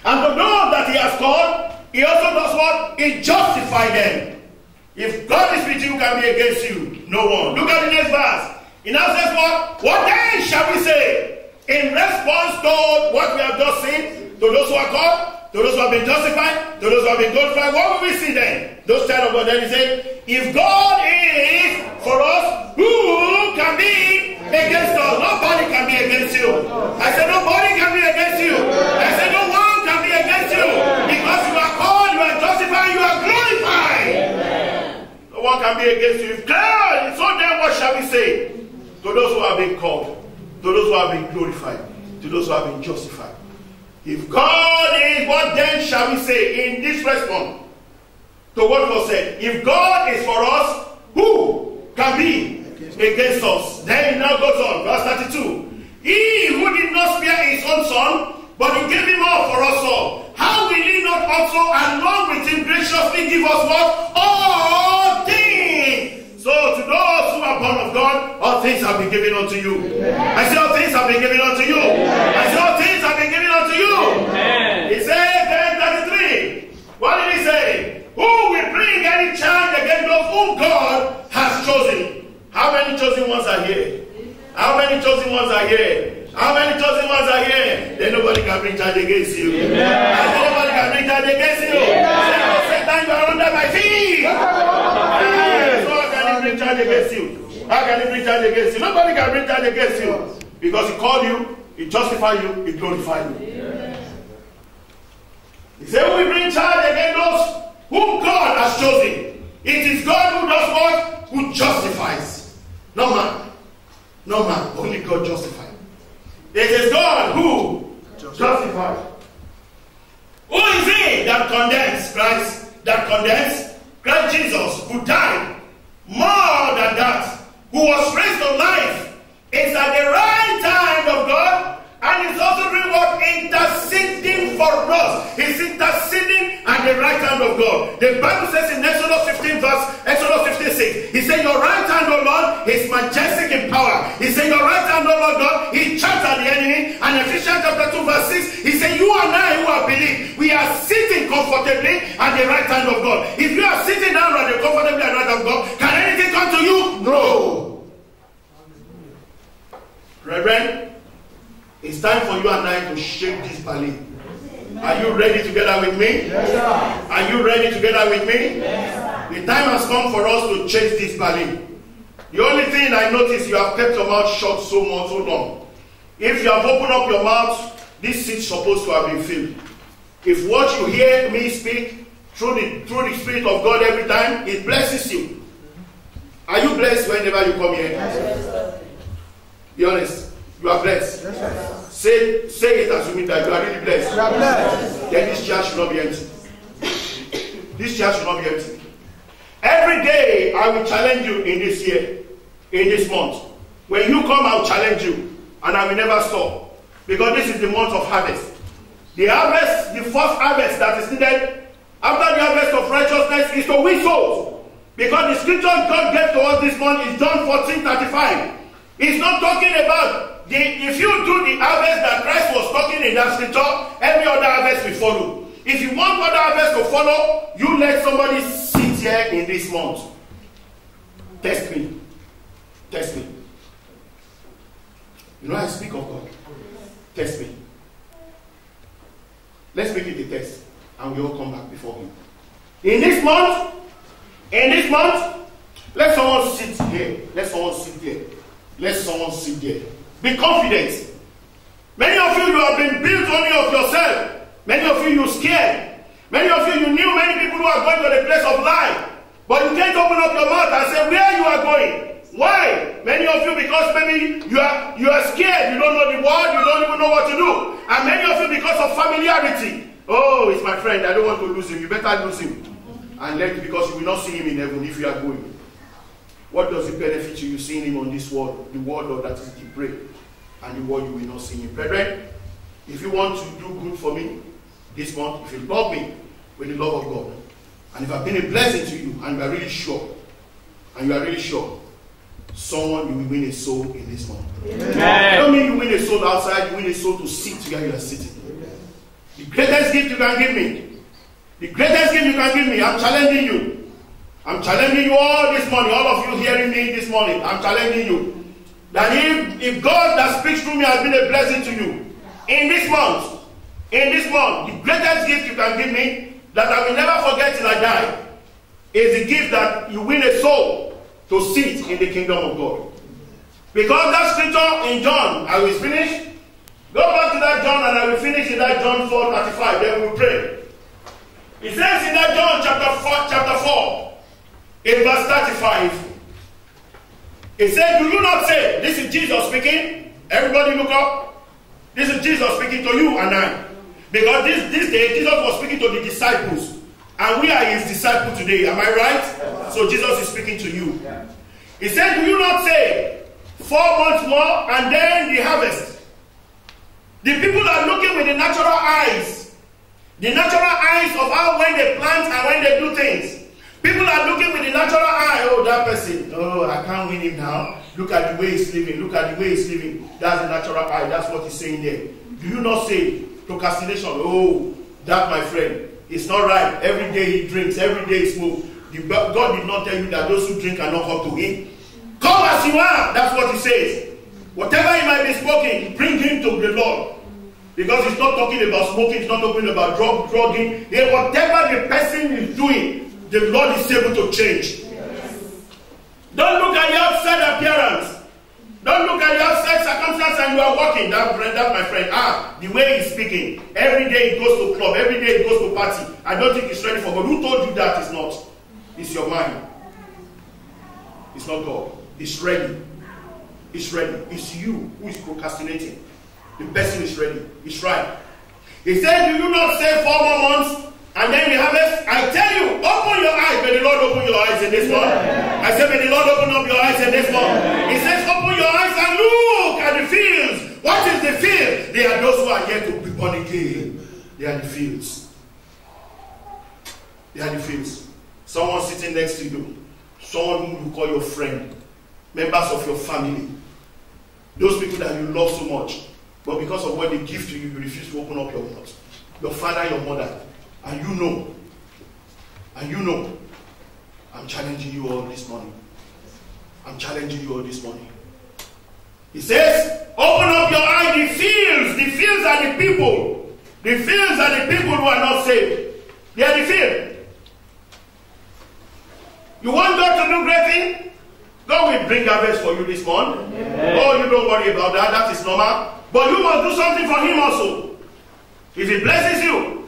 And to those that he has called, he also does what? He justifies them. If God is with you, who can be against you? No one. Look at the next verse. He now says what? What then shall we say? In response to what we have just seen, to those who are called, to those who have been justified, to those who have been glorified. What will we see then? Those child of God. Then he said, if God is for us, who can be against us? Nobody can be against you. I said nobody can be against you. I said no one can be against you. Because you are called, you are justified, you are glorified. Amen. No one can be against you. If God, so then what shall we say? To those who have been called, to those who have been glorified, to those who have been justified. If God is, what then shall we say in this response to what was said? If God is for us, who can be against us? Then it now goes on, verse 32. He who did not spare his own son, but he gave him up for us all, how will he not also along with him graciously give us what? All things. So to those who are born of God, all things have been given unto you. Amen. I say all things have been given unto you. Amen. I say all things have been given unto you. Amen. He said, then 33. What did he say? Who will bring any charge against those whom God has chosen? How many chosen ones are here? How many chosen ones are here? How many chosen ones are here? Then nobody can bring charge against you. Amen. Nobody can bring charge against you. Amen. Satan, you are under my feet. So how can he bring charge against you? How can he bring charge against you? Nobody can bring charge against you. Because he called you, he justified you, he glorified you. Amen. He said, we bring charge against those whom God has chosen. It is God who does what? Who justifies. No man. No man. Only God justifies. It is God who justifies. Who is he that condemns? Christ. That condemns? Christ Jesus, who died. More than that, who was raised to life, is at the right hand of God. And he's also doing what? Interceding for us. He's interceding at the right hand of God. The Bible says in Exodus 15:6, he said, your right hand, O Lord, is majestic in power. He said, your right hand, O Lord God, he charged at the enemy. And Ephesians chapter 2 verse 6, he said, you and I who have believed, we are sitting comfortably at the right hand of God. If you are sitting down comfortably at the right hand of God, can anything come to you? No. Reverend, it's time for you and I to shake this balloon. Are you ready together with me? Yes, sir. Are you ready together with me? Yes, sir. The time has come for us to chase this balloon. The only thing I notice, you have kept your mouth shut so long. If you have opened up your mouth, this seat's supposed to have been filled. If what you hear me speak through the Spirit of God every time, it blesses you. Are you blessed whenever you come here? Yes, be honest. You are blessed. Yes, say it as you mean that you are really blessed. You are blessed. Then this chair should not be empty. This chair should not be empty. Every day I will challenge you in this year, in this month. When you come, I will challenge you. And I will never stop. Because this is the month of harvest. The harvest, the first harvest that is needed after the harvest of righteousness is to win souls. Because the scripture God gave to us this month is John 14:35. He's not talking about if you do the harvest that Christ was talking in that scripture, every other harvest will follow. If you want other harvest to follow, you let somebody sit here in this month. Test me. Test me. You know I speak of God. Test me. Let's make it a test. And we all come back before him. In this month, let someone sit here. Let someone sit here. Let someone sit there. Be confident. Many of you have been built only of yourself. Many of you scared. Many of you knew many people who are going to the place of life. But you can't open up your mouth and say where you are going. Why? Many of you, because maybe you are scared. You don't know the word. You don't even know what to do. And many of you because of familiarity. Oh, it's my friend. I don't want to lose him. You better lose him. And let because you will not see him in heaven if you are going. What does it benefit you seeing him on this world? The word that is the prayer, and the word you will not see him. Brethren, if you want to do good for me this month, if you love me with the love of God, and if I've been a blessing to you, and you are really sure, someone you will win a soul in this month. Amen. I don't mean you win a soul outside, you win a soul to sit where you are sitting. Amen. The greatest gift you can give me, I'm challenging you. I'm challenging you all this morning, all of you hearing me this morning, I'm challenging you. That if God that speaks through me has been a blessing to you, in this month, in this month, the greatest gift you can give me, that I will never forget till I die, is the gift that you win a soul to sit in the kingdom of God. Because that scripture in John, I will finish. Go back to that John and I will finish in that John 4:35. Then we will pray. It says in that John chapter 4, in verse 35, it says, do you not say, this is Jesus speaking? Everybody look up. This is Jesus speaking to you and I. Because this day, Jesus was speaking to the disciples. And we are his disciples today. Am I right? Yeah. So Jesus is speaking to you. Yeah. He said, do you not say, 4 months more and then the harvest? The people are looking with the natural eyes. The natural eyes of how when they plant and when they do things. People are looking with the natural eye. Oh, that person. Oh, I can't win him now. Look at the way he's living. Look at the way he's living. That's the natural eye. That's what he's saying there. Do you not say procrastination? Oh, that my friend. It's not right. Every day he drinks. Every day he smokes. God did not tell you that those who drink cannot come to him. Come as you are. That's what he says. Whatever he might be smoking, bring him to the Lord. Because he's not talking about smoking. He's not talking about drugging. Whatever the person is doing, the Lord is able to change. Yes. Don't look at the outside appearance. Don't look at the outside circumstance and you are walking. That's my friend. The way he's speaking. Every day he goes to club. Every day he goes to party. I don't think he's ready for God. Who told you that? It's not. It's your mind. It's not God. It's ready. It's ready. It's you who is procrastinating. The person is ready. It's right. He said, do you not say 4 more months and then the harvest? I tell you, open your eyes. May the Lord open your eyes in this month. I said, may the Lord open up your eyes in this month. He says, open your eyes and look at the fields. What is the field? They are those who are yet to be born again. They are the fields. They are the fields. Someone sitting next to you. Someone who you call your friend. Members of your family. Those people that you love so much. But because of what they give to you, you refuse to open up your mouth. Your father, your mother. And you know, I'm challenging you all this morning. I'm challenging you all this morning. He says, open up your eye, the fields are the people. The fields are the people who are not saved. They are the field. You want God to do great things? God will bring harvest for you this month. Yeah. Oh, you don't worry about that. That is normal. But you must do something for him also. If he blesses you,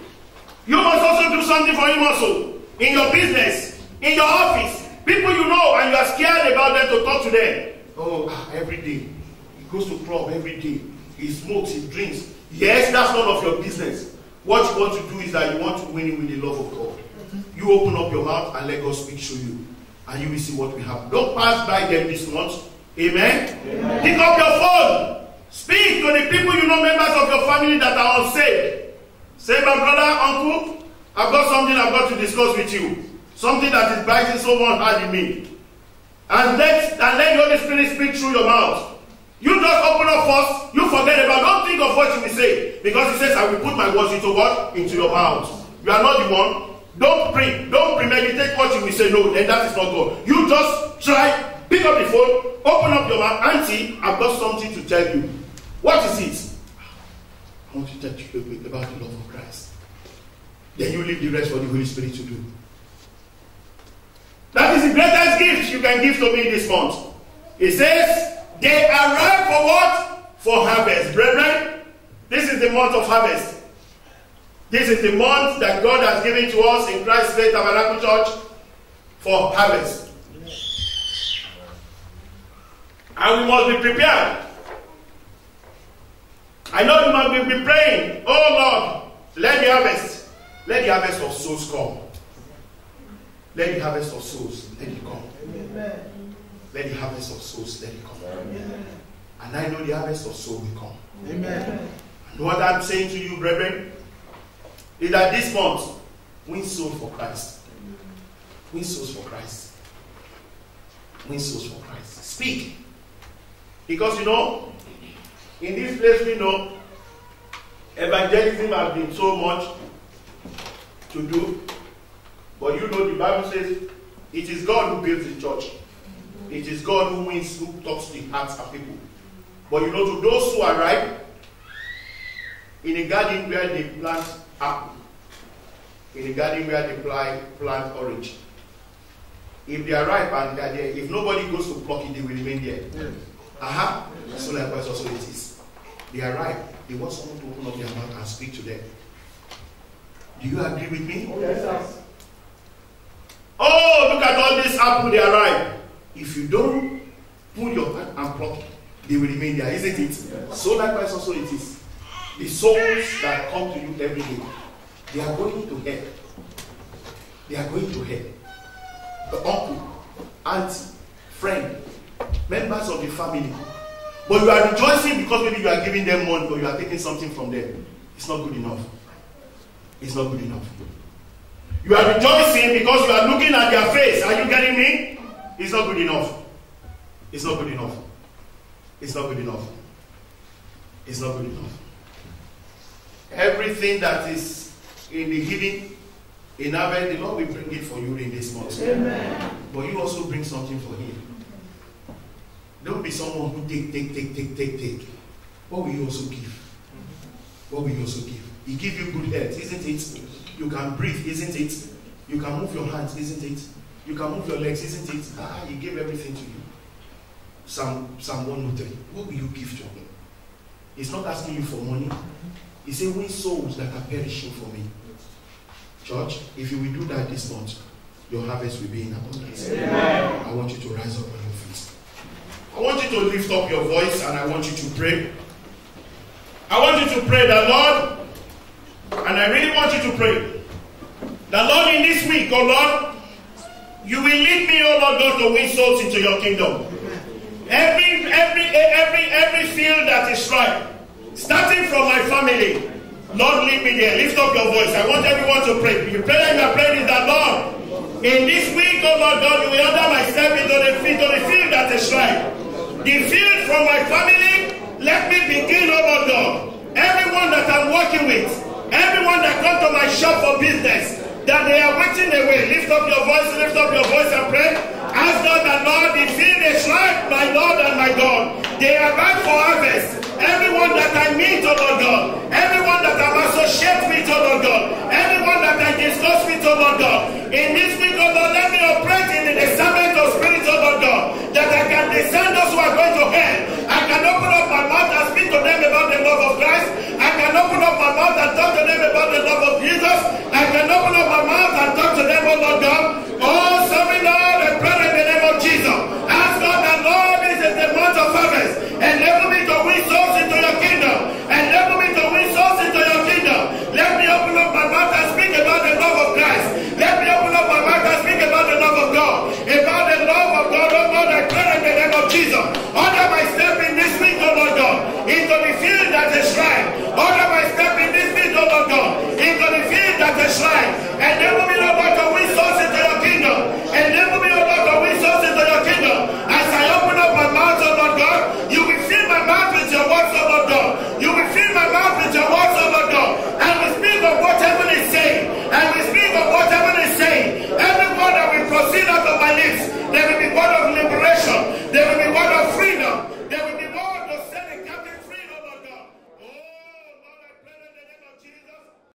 you must also do something for him also. In your business, in your office, people you know and you are scared about them to talk to them. Oh, every day. He goes to club every day. He smokes, he drinks. Yes, that's none of your business. What you want to do is that you want to win him with the love of God. You open up your mouth and let God speak to you. And you will see what we have. Don't pass by them this month. Amen? Amen. Pick up your phone. Speak to the people you know, members of your family that are unsaved. Say, my brother, uncle, I've got something I've got to discuss with you. Something that is biting so hard in me. And let the Holy Spirit speak through your mouth. You just open up first. You forget about. Don't think of what you will say. Because he says, I will put my words into what? Into your mouth. You are not the one. Don't premeditate what you will say. No, then that is not God. You just try, pick up the phone, open up your mouth. Auntie, I've got something to tell you. What is it? I want to tell you about the love of Christ. Then you leave the rest for the Holy Spirit to do. That is the greatest gift you can give to me this month. It says, they arrive for what? For harvest. Brethren, this is the month of harvest. This is the month that God has given to us in Christ's Tabernacle Church for harvest. And we must be prepared. I know you must be praying, oh Lord, let the harvest of souls come. Let the harvest of souls, let it come. Amen. Let the harvest of souls, let it come. Amen. And I know the harvest of souls will come. Amen. And what I'm saying to you, brethren, is that this month, win souls for Christ. Win souls for Christ. Win souls for Christ. Speak. Because in this place we know evangelism has been so much to do. But the Bible says it is God who builds the church. It is God who wins, who talks to the hearts of people. But to those who are ripe, in a garden where they plant apple, in a garden where they plant orange. If they are ripe and they are there, if nobody goes to pluck it, they will remain there. So likewise also it is. They are ripe. They want someone to open up their mouth and speak to them. Do you agree with me? Yes. Oh, look at all this apple, they are ripe. If you don't pull your hand and pluck it, they will remain there, isn't it? Yes. So likewise also it is. The souls that come to you every day, they are going to hell. They are going to hell. The uncle, auntie, friend, members of the family. But you are rejoicing because maybe you are giving them money or you are taking something from them. It's not good enough. It's not good enough. You are rejoicing because you are looking at their face. Are you getting me? It's not good enough. It's not good enough. It's not good enough. It's not good enough. Everything that is in the hidden, in Abel, the Lord will bring it for you in this month. Amen. But you also bring something for Him. Don't be someone who take. What will you also give? What will you also give? He give you good health, isn't it? You can breathe, isn't it? You can move your hands, isn't it? You can move your legs, isn't it? He gave everything to you. Psalm 103. What will you give to Him? He's not asking you for money. He said, win souls that are perishing for me. Church, if you will do that this month, your harvest will be in abundance. Amen. I want you to rise up on your feet. I want you to lift up your voice and I want you to pray. I want you to pray that, Lord, and I really want you to pray that, Lord, in this week, oh Lord, you will lead me, oh Lord God, to win souls into your kingdom. Every field that is right, starting from my family, Lord, lead me there. Lift up your voice. I want everyone to pray. The prayer you are praying is that, Lord, in this week, oh Lord God, you will order my step into the field that is right. The field from my family, let me begin, oh Lord God. Everyone that I'm working with, everyone that comes to my shop for business, that they are waiting away. Lift up your voice and pray. Ask God that, Lord, the field is right, my Lord and my God. They are ripe for harvest. Everyone that I meet, oh Lord God, everyone that I'm associated with, oh Lord God, everyone that I discuss with, oh Lord God, in this week, oh Lord, let me operate in the discernment of spirit, oh Lord God, that I can discern those who are going to hell. I can open up my mouth and speak to them about the love of Christ. I can open up my mouth and talk to them about the love of Jesus. I can open up my mouth and talk to them, oh Lord God,